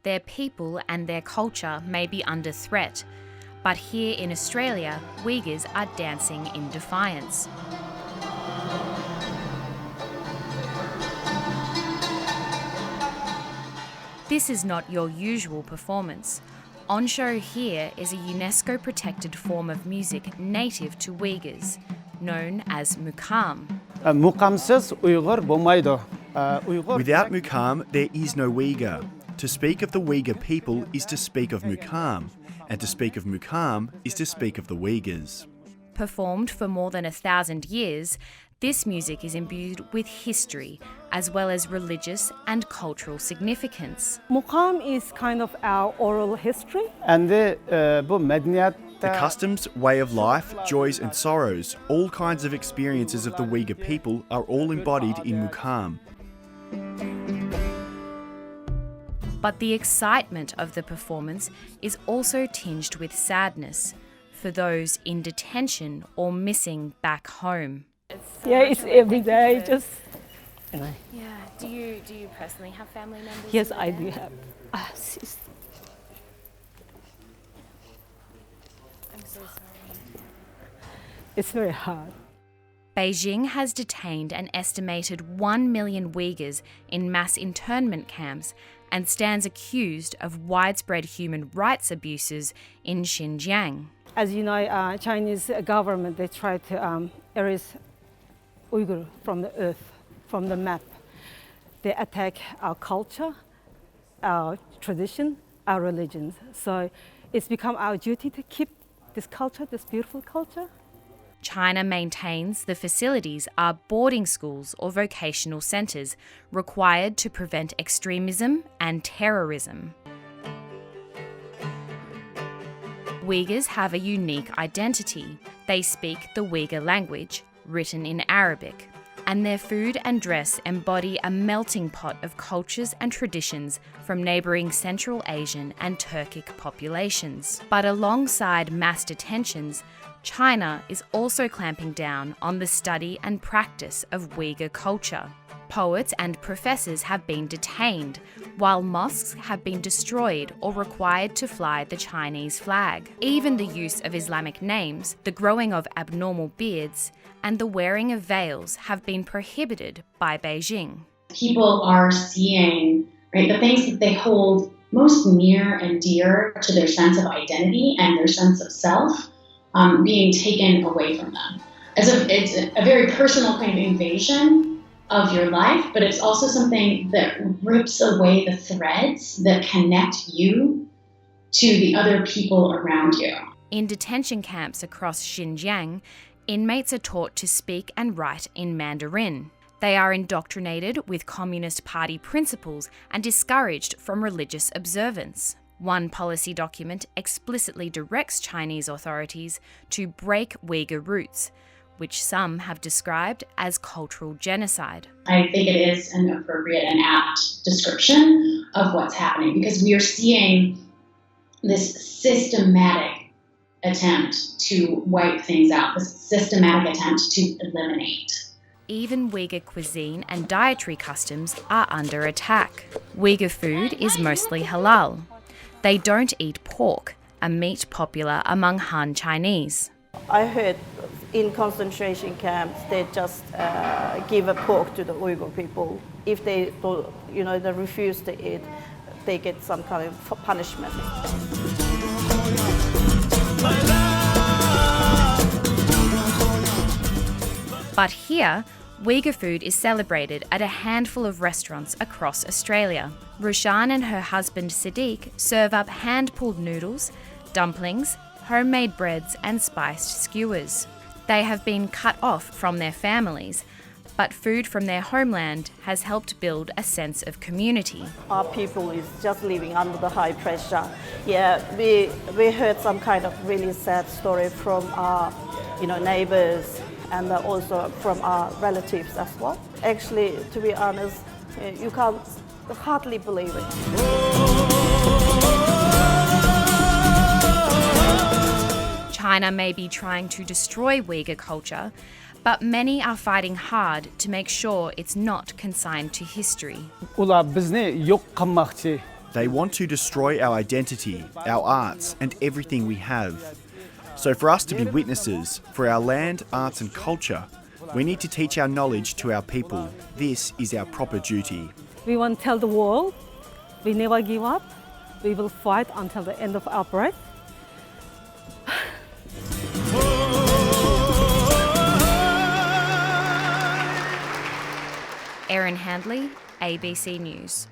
Their people and their culture may be under threat, but here in Australia, Uyghurs are dancing in defiance. This is not your usual performance. On show here is a UNESCO-protected form of music native to Uyghurs, known as mukam. Without mukam, there is no Uyghur. To speak of the Uyghur people is to speak of mukam, and to speak of mukam is to speak of the Uyghurs. Performed for more than 1,000 years, this music is imbued with history as well as religious and cultural significance. Mukam is kind of our oral history. The customs, way of life, joys and sorrows, all kinds of experiences of the Uyghur people are all embodied in mukam. But the excitement of the performance is also tinged with sadness for those in detention or missing back home. It's every day, just. Yeah. Do you personally have family members? Yes, I do have a sister. I'm so sorry. It's very hard. Beijing has detained an estimated 1 million Uyghurs in mass internment camps and stands accused of widespread human rights abuses in Xinjiang. As you know, Chinese government, they try to erase Uyghur from the earth, from the map. They attack our culture, our tradition, our religions. So it's become our duty to keep this culture, this beautiful culture. China maintains the facilities are boarding schools or vocational centres required to prevent extremism and terrorism. Uyghurs have a unique identity. They speak the Uyghur language, written in Arabic, and their food and dress embody a melting pot of cultures and traditions from neighbouring Central Asian and Turkic populations. But alongside mass detentions, China is also clamping down on the study and practice of Uyghur culture. Poets and professors have been detained, while mosques have been destroyed or required to fly the Chinese flag. Even the use of Islamic names, the growing of abnormal beards, and the wearing of veils have been prohibited by Beijing. People are seeing, right, the things that they hold most near and dear to their sense of identity and their sense of self being taken away from them. It's a very personal kind of invasion of your life, but it's also something that rips away the threads that connect you to the other people around you. In detention camps across Xinjiang, inmates are taught to speak and write in Mandarin. They are indoctrinated with Communist Party principles and discouraged from religious observance. One policy document explicitly directs Chinese authorities to break Uyghur roots, which some have described as cultural genocide. I think it is an appropriate and apt description of what's happening because we are seeing this systematic attempt to wipe things out, this systematic attempt to eliminate. Even Uyghur cuisine and dietary customs are under attack. Uyghur food is mostly halal. They don't eat pork, a meat popular among Han Chinese. I heard in concentration camps they just give a pork to the Uyghur people. If they refuse to eat, they get some kind of punishment. But here, Uyghur food is celebrated at a handful of restaurants across Australia. Rushan and her husband Sadiq serve up hand-pulled noodles, dumplings, homemade breads and spiced skewers. They have been cut off from their families, but food from their homeland has helped build a sense of community. Our people is just living under the high pressure. Yeah, we heard some kind of really sad story from our neighbors and also from our relatives as well. Actually, to be honest, you can't hardly believe it. China may be trying to destroy Uyghur culture, but many are fighting hard to make sure it's not consigned to history. Ular bizni yo'q qilmoqchi They want to destroy our identity, our arts, and everything we have. So for us to be witnesses for our land, arts and culture, we need to teach our knowledge to our people. This is our proper duty. We want to tell the world, we never give up. We will fight until the end of our breath. Erin Handley, ABC News.